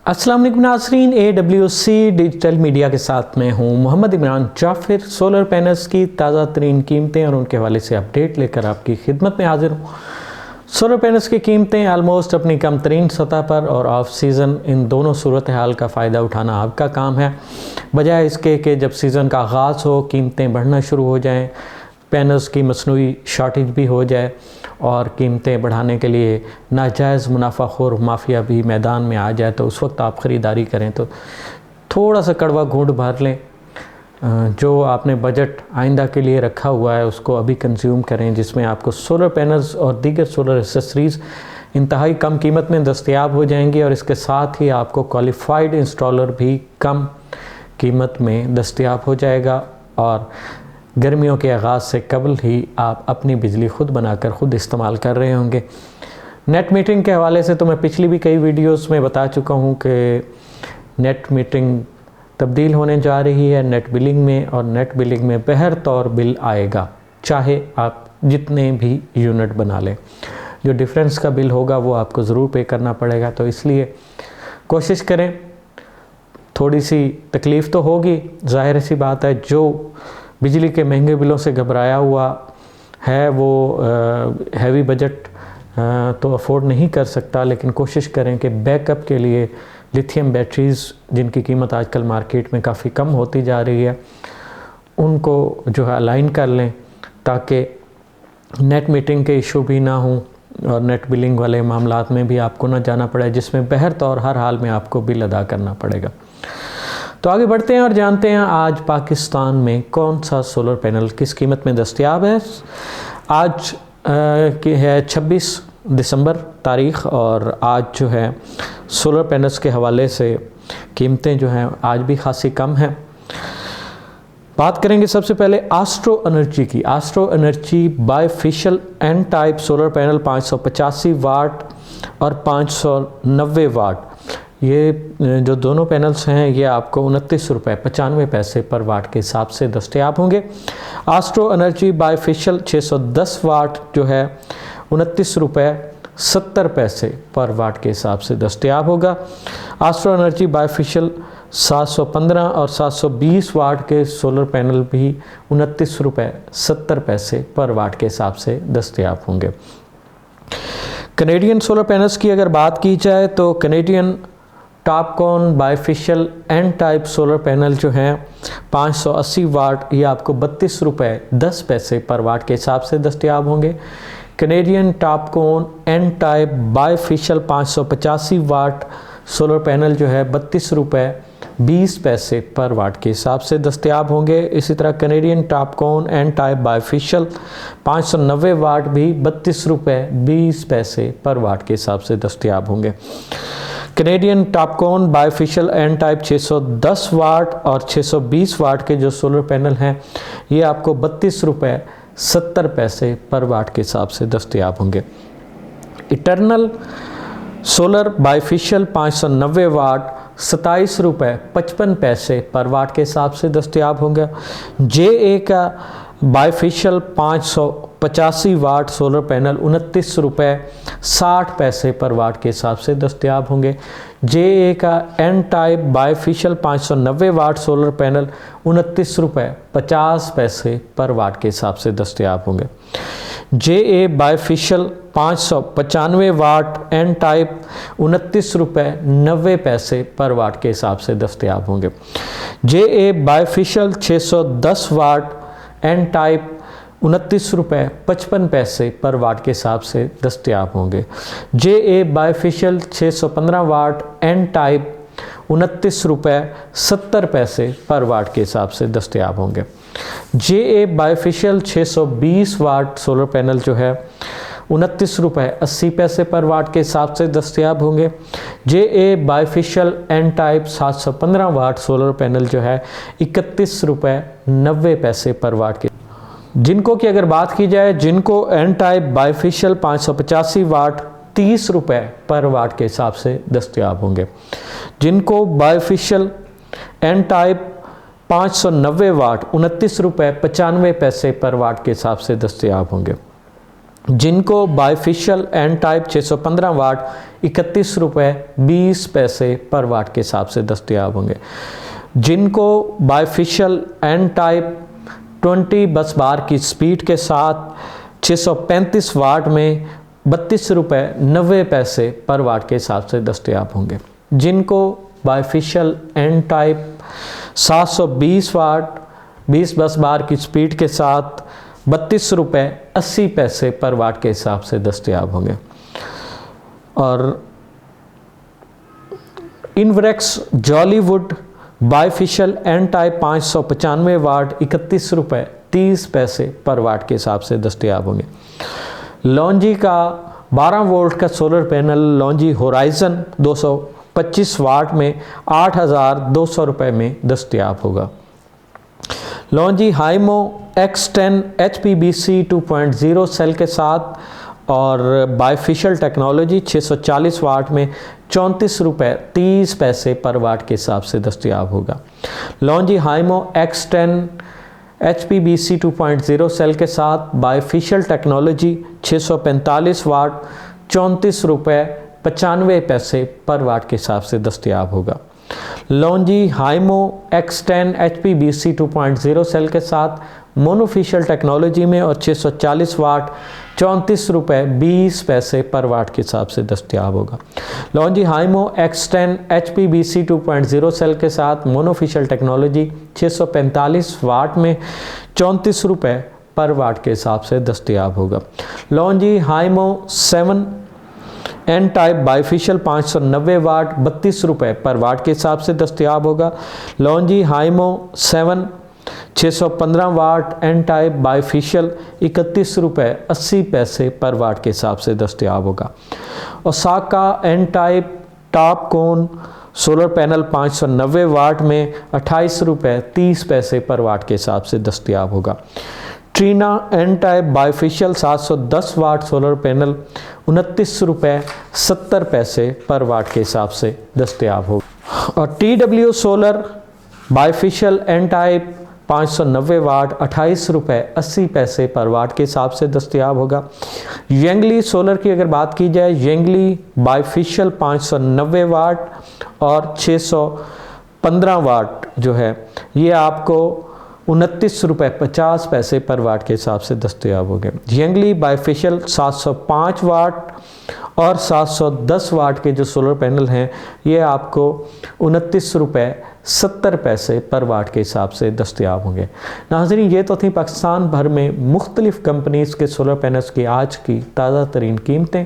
अस्सलाम वालेकुम नाज़रीन, AWC डिजिटल मीडिया के साथ मैं हूँ मोहम्मद इमरान जाफिर। सोलर पैनल्स की ताज़ा तरीन कीमतें और उनके हवाले से अपडेट लेकर आपकी खिदमत में हाजिर हूँ। सोलर पैनल्स की कीमतें आलमोस्ट अपनी कम तरीन सतह पर और ऑफ सीज़न, इन दोनों सूरत हाल का फ़ायदा उठाना आपका काम है, बजाय इसके कि जब सीज़न का आगाज़ हो कीमतें बढ़ना शुरू हो जाएँ, पैनल्स की मसनूई शॉर्टेज भी हो जाए और कीमतें बढ़ाने के लिए नाजायज़ मुनाफाखोर माफिया भी मैदान में आ जाए, तो उस वक्त आप ख़रीदारी करें तो थोड़ा सा कड़वा घूंट भर लें। जो आपने बजट आइंदा के लिए रखा हुआ है उसको अभी कंज्यूम करें, जिसमें आपको सोलर पैनल्स और दीगर सोलर एक्सेसरीज़ इंतहाई कम कीमत में दस्तयाब हो जाएंगी और इसके साथ ही आपको क्वालिफाइड इंस्टॉलर भी कम कीमत में दस्तयाब हो जाएगा और गर्मियों के आगाज़ से कबल ही आप अपनी बिजली ख़ुद बनाकर ख़ुद इस्तेमाल कर रहे होंगे। नेट मीटरिंग के हवाले से तो मैं पिछली भी कई वीडियोस में बता चुका हूँ कि नेट मीटरिंग तब्दील होने जा रही है नेट बिलिंग में, और नेट बिलिंग में बहर तौर बिल आएगा चाहे आप जितने भी यूनिट बना लें। जो डिफरेंस का बिल होगा वो आपको ज़रूर पे करना पड़ेगा, तो इसलिए कोशिश करें। थोड़ी सी तकलीफ़ तो होगी, ज़ाहिर सी बात है। जो बिजली के महंगे बिलों से घबराया हुआ है वो हैवी बजट तो अफोर्ड नहीं कर सकता, लेकिन कोशिश करें कि बैकअप के लिए लिथियम बैटरीज़, जिनकी कीमत आजकल मार्केट में काफ़ी कम होती जा रही है, उनको जो है अलाइन कर लें ताकि नेट मीटरिंग के इशू भी ना हों और नेट बिलिंग वाले मामलात में भी आपको ना जाना पड़े, जिसमें बहर तौर हर हाल में आपको बिल अदा करना पड़ेगा। तो आगे बढ़ते हैं और जानते हैं आज पाकिस्तान में कौन सा सोलर पैनल किस कीमत में दस्तयाब है। आज की है 26 दिसंबर तारीख़ और आज जो है सोलर पैनल्स के हवाले से कीमतें जो हैं आज भी खासी कम हैं। बात करेंगे सबसे पहले आस्ट्रो एनर्जी की। Astro energy bifacial N type solar panel 585 watt और 590 वाट, ये जो दोनों पैनल्स हैं ये आपको 29 रुपये 95 पैसे पर वाट के हिसाब से दस्तयाब होंगे। आस्ट्रो एनर्जी बायफेशियल 610 वाट जो है 29 रुपये 70 पैसे पर वाट के हिसाब से दस्तयाब होगा। आस्ट्रो एनर्जी बायफेशियल 715 और 720 वाट के सोलर पैनल भी 29 रुपये 70 पैसे पर वाट के हिसाब से दस्तयाब होंगे। कनेडियन सोलर पैनल्स की अगर बात की जाए तो Canadian Topcon bifacial N type solar panel जो हैं 580 वाट, ये आपको 32 रुपये 10 पैसे पर वाट के हिसाब से दस्तयाब होंगे। Canadian Topcon N type bifacial 585 watt solar panel जो है 32 रुपये 20 पैसे पर वाट के हिसाब से दस्तयाब होंगे। इसी तरह Canadian Topcon N type bifacial 590 watt भी 32 रुपये 20 पैसे पर वाट के हिसाब से दस्तयाब होंगे। Canadian Topcon bifacial N type 610 watt और 620 वाट के जो सोलर पैनल हैं ये आपको 32 रुपये 70 पैसे पर वाट के हिसाब से दस्तयाब होंगे। इटर्नल सोलर बायफेशियल 590 वाट 27 रुपये 55 पैसे पर वाट के हिसाब से दस्तयाब होंगे। JA का बायफेशियल 585 वाट सोलर पैनल 29 रुपये 60 पैसे पर वाट के हिसाब से दस्तयाब होंगे। JA का N type bifacial 590 watt solar panel 29 रुपये 50 पैसे पर वाट के हिसाब से दस्तयाब होंगे। JA bifacial 595 what an type 29 रुपये 90 पैसे पर वाट के हिसाब से दस्तयाब होंगे। JA bifacial 610 what an type 29 रुपये 55 पैसे पर वाट के हिसाब से दस्तयाब होंगे। JA bifacial 615 what an type 29 रुपये 70 पैसे पर वाट के हिसाब से दस्तयाब होंगे। JA bifacial 620 watt solar panel जो है 29 रुपये 80 पैसे पर वाट के हिसाब से दस्तयाब होंगे। JA bifacial N type 715 watt solar panel जो है 31 रुपये 90 पैसे पर वाट के। जिनको की अगर बात की जाए, जिनको एन टाइप बायफेशियल 585 वाट 30 रुपये पर वाट के हिसाब से दस्तयाब होंगे। जिनको बायफेशियल एन टाइप 590 वाट 29 रुपये 95 पैसे पर वाट के हिसाब से दस्तयाब होंगे। जिनको बायफिशियल एन टाइप 615 वाट 31 रुपये 20 पैसे पर वाट के हिसाब से दस्तयाब होंगे। जिनको बायफिशियल एन टाइप 20 बस बार की स्पीड के साथ 635 वाट में 32 रुपये 90 पैसे पर वाट के हिसाब से दस्तयाब होंगे। जिनको बायफिशियल एन टाइप 720 वाट 20 बस बार की स्पीड के साथ 32 रुपये 80 पैसे पर वाट के हिसाब से दस्तयाब होंगे। और इनवरेक्स जॉलीवुड बायफिशियल एन टाइप 595 वाट 31 रुपये 30 पैसे पर वाट के हिसाब से दस्तयाब होंगे। लॉन्जी का 12 वोल्ट का सोलर पैनल लॉन्जी होराइजन 225 वाट में 8,200 रुपये में दस्तयाब होगा। लॉन्जी हाइमो X10 HPBC 2.0 सेल के साथ और बायफिशियल टेक्नोलॉजी 640 वाट में 34 रुपये 30 पैसे पर वाट के हिसाब से दस्तयाब होगा। लॉन्जी हाइमो X10 HPBC 2.0 सेल के साथ बायफिशियल टेक्नोलॉजी 645 वाट 34 रुपये 95 पैसे पर वाट के हिसाब से दस्तयाब होगा। लॉन्जी हाइमो X10 HPBC 2.0 सेल के साथ मोनोफिशियल टेक्नोलॉजी में और 640 वाट 34 रुपये 20 पैसे पर वाट के हिसाब से दस्तयाब होगा। लॉन्जी हाइमो X10 HPBC 2.0 सेल के साथ मोनोफिशियल टेक्नोलॉजी 645 वाट में 34 रुपये पर वाट के हिसाब से दस्तयाब होगा। लॉन्जी हाइमो 7 एन टाइप बायफिशियल 590 वाट 32 रुपये पर वाट के हिसाब से दस्तयाब होगा। लॉन्जी हाइमो 7 615 वाट एन टाइप बायफिशियल 31 रुपये 80 पैसे पर वाट के हिसाब से दस्तयाब होगा। ओसाका एन टाइप टॉप कोन सोलर पैनल 590 वाट में 28 रुपये 30 पैसे पर वाट के हिसाब से दस्तयाब होगा। Trina N type bifacial 710 watt solar panel 29 रुपये 70 पैसे पर वाट के हिसाब से दस्तयाब होगा। और TW solar bifacial N type 590 वाट 28 रुपये 80 पैसे पर वाट के हिसाब से दस्तयाब होगा। येंगली सोलर की अगर बात की जाए, येंगली बायफिशियल 590 वाट और 615 वाट जो है ये आपको 29 रुपये 50 पैसे पर वाट के हिसाब से दस्तयाब हो गए। येंगली बायफिशियल 705 वाट और 710 वाट के जो सोलर पैनल हैं ये आपको 29 रुपये 70 पैसे पर वाट के हिसाब से दस्तयाब होंगे। नाज़रीन, ये तो थी पाकिस्तान भर में मुख्तलिफ़ कंपनीज़ के सोलर पैनल्स की आज की ताज़ा तरीन कीमतें।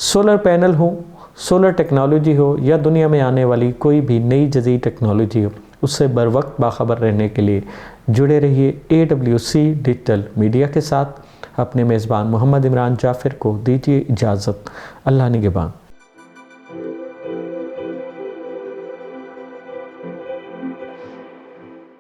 सोलर पैनल हो, सोलर टेक्नोलॉजी हो या दुनिया में आने वाली कोई भी नई जदीद टेक्नोलॉजी हो, उससे बर वक्त बाखबर रहने के लिए जुड़े रहिए AWC डिजिटल मीडिया के साथ। अपने मेज़बान मोहम्मद इमरान जाफ़िर को दीजिए इजाज़त। अल्लाह निगहबान।